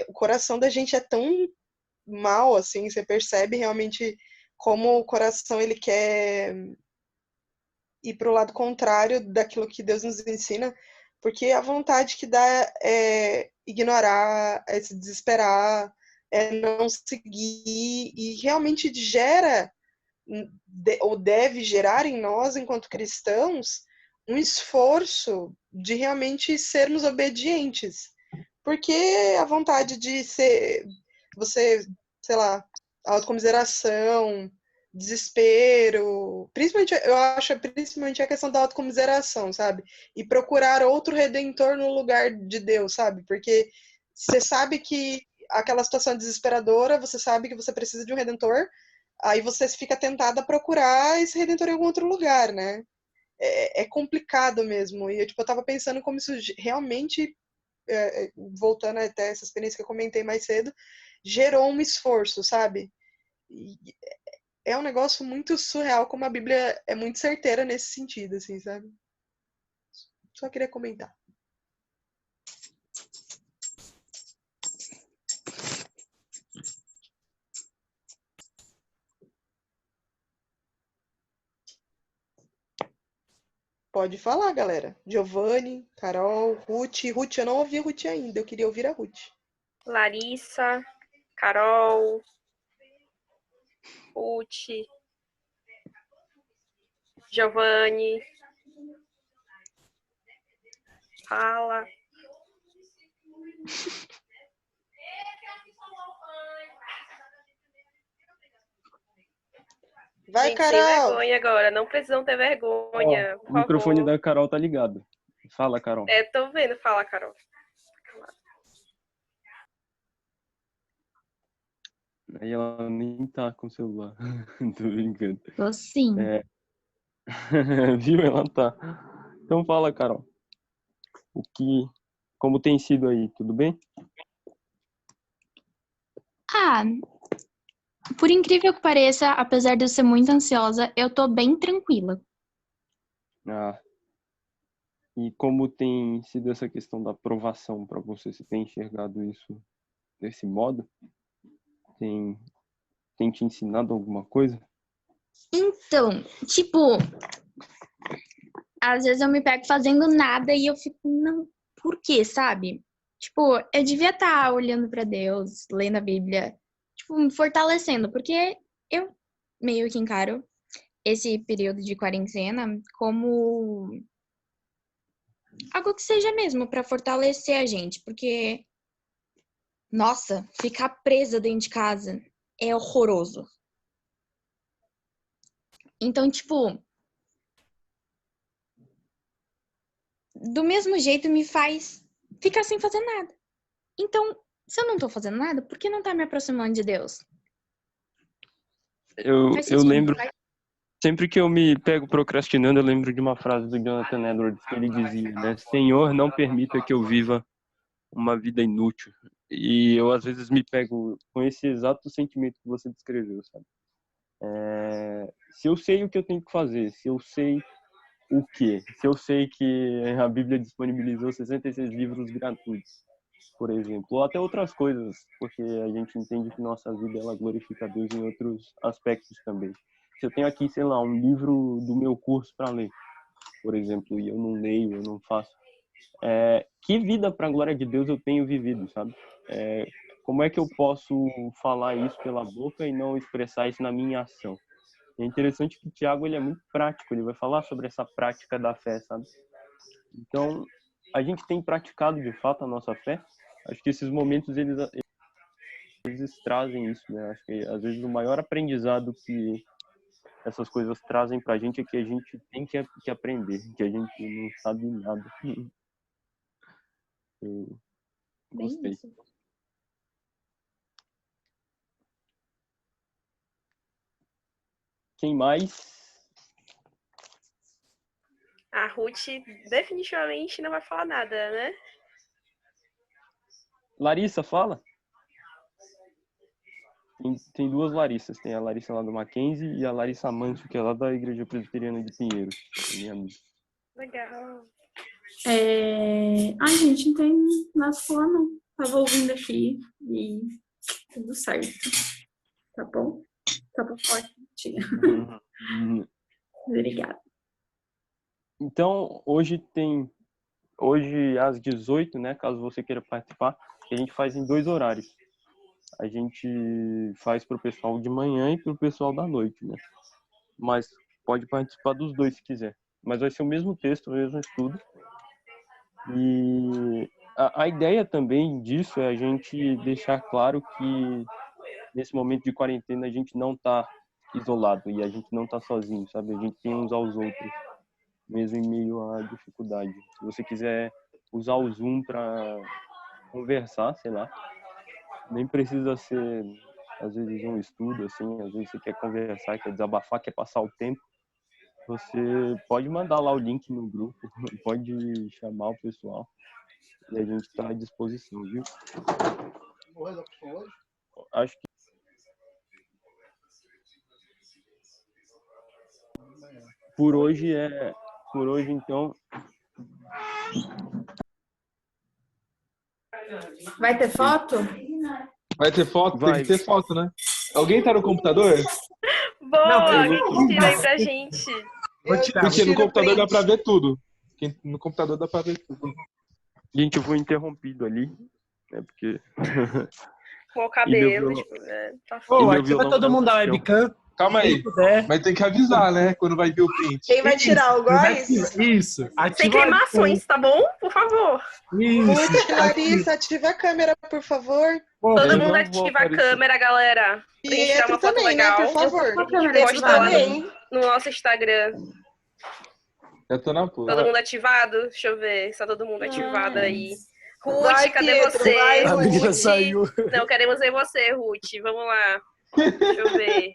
o coração da gente é tão mal, assim, você percebe realmente como o coração, ele quer ir para o lado contrário daquilo que Deus nos ensina, porque a vontade que dá é ignorar, é se desesperar, é não seguir, e realmente gera, ou deve gerar em nós, enquanto cristãos, um esforço de realmente sermos obedientes. Porque a vontade de ser, você, sei lá, autocomiseração, desespero, principalmente, eu acho, principalmente a questão da autocomiseração, sabe? E procurar outro redentor no lugar de Deus, sabe? Porque você sabe que aquela situação é desesperadora, você sabe que você precisa de um redentor, aí você fica tentado a procurar esse redentor em algum outro lugar, né? É complicado mesmo. E tipo, eu tava pensando como isso realmente, voltando até essa experiência que eu comentei mais cedo, gerou um esforço, sabe? E é um negócio muito surreal, como a Bíblia é muito certeira nesse sentido, assim, sabe? Só queria comentar. Pode falar, galera. Giovanni, Carol, Ruth. Ruth, eu não ouvi a Ruth ainda. Eu queria ouvir a Ruth. Larissa, Carol, Ruth, Giovanni. Fala. Vai, Gente, sem Carol! vergonha agora. Não precisam ter vergonha, Ó, por o microfone favor. da Carol tá ligado. Fala, Carol. Tô vendo. Fala, Carol. Aí ela nem tá com o celular. Tô brincando. Tô sim. Viu? Ela tá. Então fala, Carol. Como tem sido aí? Tudo bem? Ah, por incrível que pareça, apesar de eu ser muito ansiosa, eu tô bem tranquila. Ah. E como tem sido essa questão da aprovação para você? Você tem enxergado isso desse modo? Tem te ensinado alguma coisa? Então, tipo, às vezes eu me pego fazendo nada e eu fico, não, por quê, sabe? Tipo, eu devia estar olhando pra Deus, lendo a Bíblia, tipo, me fortalecendo, porque eu meio que encaro esse período de quarentena como algo que seja mesmo pra fortalecer a gente, porque, nossa, ficar presa dentro de casa é horroroso. Então, tipo, do mesmo jeito me faz ficar sem fazer nada. Então, se eu não tô fazendo nada, por que não tá me aproximando de Deus? Faz Eu sentido? lembro, sempre que eu me pego procrastinando, eu lembro de uma frase do Jonathan Edwards que ele dizia, né? Senhor, não permita que eu viva uma vida inútil. E eu, às vezes, me pego com esse exato sentimento que você descreveu, sabe? Se eu sei o que eu tenho que fazer, se eu sei o quê? Se eu sei que a Bíblia disponibilizou 66 livros gratuitos, por exemplo, ou até outras coisas, porque a gente entende que nossa vida ela glorifica a Deus em outros aspectos também. Se eu tenho aqui, sei lá, um livro do meu curso para ler, por exemplo, e eu não leio, eu não faço, que vida para a glória de Deus eu tenho vivido, sabe? Como é que eu posso falar isso pela boca e não expressar isso na minha ação? É interessante que o Tiago ele é muito prático, ele vai falar sobre essa prática da fé, sabe? Então, a gente tem praticado de fato a nossa fé. Acho que esses momentos eles trazem isso, né? Acho que às vezes o maior aprendizado que essas coisas trazem pra gente é que a gente tem que aprender, que a gente não sabe nada. Eu Bem gostei. isso. Quem mais? A Ruth definitivamente não vai falar nada, né? Larissa, fala. Tem duas Larissas. Tem a Larissa lá do Mackenzie e a Larissa Manso, que é lá da Igreja Presbiteriana de Pinheiros. É minha amiga. Legal. Ai, gente, não tem nada pra falar, não. Tava ouvindo aqui e tudo certo. Tá bom? Tava forte. Obrigada. Então, hoje às 18, né, caso você queira participar, a gente faz em 2 horários. A gente faz para o pessoal de manhã e para o pessoal da noite, né? Mas pode participar dos dois se quiser. Mas vai ser o mesmo texto, o mesmo estudo. E a ideia também disso é a gente deixar claro que nesse momento de quarentena a gente não está isolado e a gente não está sozinho, sabe? A gente tem uns aos outros, mesmo em meio à dificuldade. Se você quiser usar o Zoom para conversar, sei lá, nem precisa ser, às vezes, um estudo, assim, às vezes você quer conversar, quer desabafar, quer passar o tempo, você pode mandar lá o link no grupo, pode chamar o pessoal e a gente está à disposição, viu? Acho que Por hoje, então, Vai ter foto? Vai ter foto? Vai. Tem que ter foto, né? Alguém tá no computador? Boa, eu vou- tira aí pra gente. Vou tirar. Porque no tiro computador dá print. pra ver tudo. No computador dá pra ver tudo. gente, eu vou interrompido ali, né? Porque Com o E cabelo, meu tipo, tá Ô, E meu ativa violão todo tá mundo da no chão. webcam. Calma Quem aí. puder. Mas tem que avisar, né? Quando vai ver o print. Quem vai tirar o góis? Isso. Sem Ativa a webcam. queimações, tá bom? Por favor. Isso. Ruth, Larissa, ativa a câmera, por favor. Pô, Todo Eu mundo não vou ativa a aparecer. câmera, galera. E Pra gente tirar uma Pietro foto também, né? legal. Por favor. A gente câmera posta ativada. Também. no nosso Instagram. Eu tô na Todo porra. mundo ativado? Deixa eu ver. Está todo mundo ativado aí. Ruth, Vai, cadê Pietro, você? vai, a menina Ruth. saiu. Não, queremos ver você, Ruth. Vamos lá. Deixa eu ver.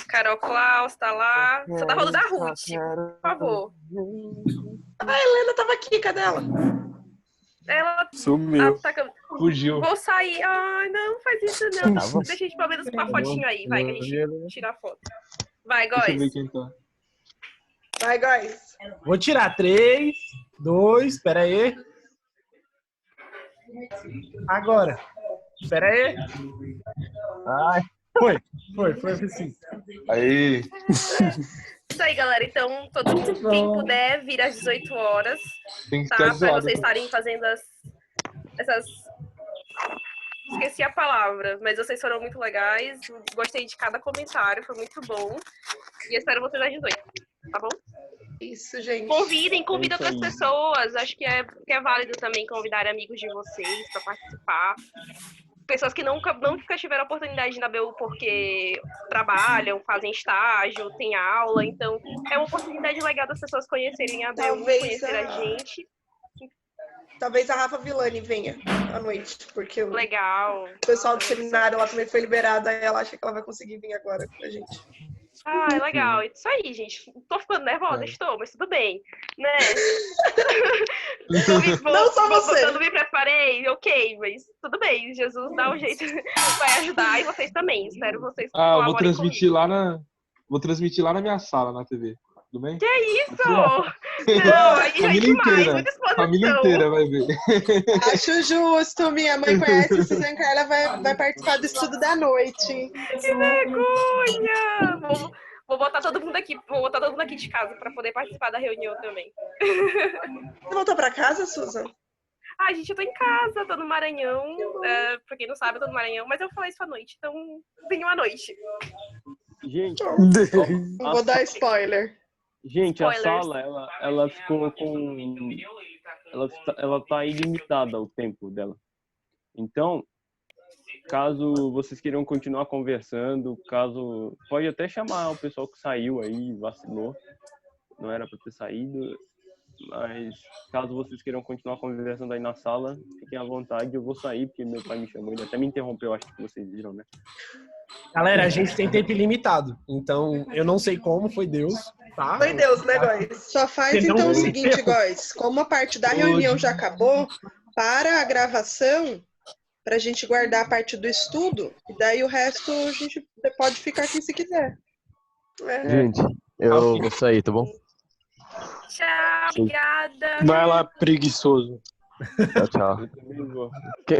Carol Klaus tá lá. Só tá falando da Ruth, por favor. A Helena tava aqui, cadê ela? Ela Sumiu. tá... Fugiu. Vou sair. Ai, não faz isso não. Deixa a gente pelo menos com a fotinho aí. Vai, que a gente tira a foto. Vai, Deixa eu ver Góis. quem tá. Vai, góis. Vou tirar 3, 2, espera aí. Agora. Espera aí. Ai. Foi assim. Aí. Isso aí, galera. Então, todo mundo, quem puder, vir às 18 horas, Tem que tá? ficar Pra zoado. vocês estarem fazendo essas... Esqueci a palavra, mas vocês foram muito legais. Gostei de cada comentário, foi muito bom. E espero vocês às 18, tá bom? Isso, gente. Convidem É isso outras aí. pessoas. Acho que é válido também convidar amigos de vocês para participar. Pessoas que nunca tiveram a oportunidade de ir na BU porque trabalham, fazem estágio, têm aula. Então, é uma oportunidade legal das pessoas conhecerem a BU, Talvez conhecer a gente. Talvez a Rafa Villani venha à noite, porque o Legal. pessoal do seminário lá também foi liberado, aí ela acha que ela vai conseguir vir agora com a gente. Ah, é legal. Isso aí, gente. Tô ficando nervosa, estou, mas tudo bem. Né? Não só você. Eu não me preparei, ok, mas tudo bem. Jesus dá um jeito, vai ajudar e vocês também. Espero vocês Ah, eu vou colaborem transmitir comigo. lá na. Vou transmitir lá na minha sala, na TV. Tudo bem? Que isso? Não, aí já é Família demais, inteira. muita exposição. Família inteira vai ver. Acho justo. Minha mãe conhece a Suzana Carla, vai participar do estudo da noite. Que vergonha! Vou botar todo mundo aqui de casa para poder participar da reunião também. Você voltou pra casa, Susan? Ah, gente, eu tô em casa, tô no Maranhão. Pra quem não sabe, eu tô no Maranhão, mas eu vou falar isso à noite, então venham à noite. Gente, Não vou dar spoiler. gente, a Spoilers. sala, ela ficou com... Ela tá ilimitada o tempo dela. Então, caso vocês queiram continuar conversando, pode até chamar o pessoal que saiu aí, vacilou. Não era para ter saído. Mas caso vocês queiram continuar conversando aí na sala, fiquem à vontade. Eu vou sair, porque meu pai me chamou. Ele até me interrompeu, acho que vocês viram, né? Galera, a gente tem tempo ilimitado. Então, eu não sei como, foi Deus, tá? Foi Deus, né, góis? Só faz Entendeu? então o seguinte, Góis. Como a parte da reunião já acabou, para a gravação pra gente guardar a parte do estudo, e daí o resto a gente pode ficar aqui se quiser. Gente, eu vou sair, tá bom? Tchau, obrigada. Vai lá, preguiçoso. Tchau, tchau. Eu também vou. Quem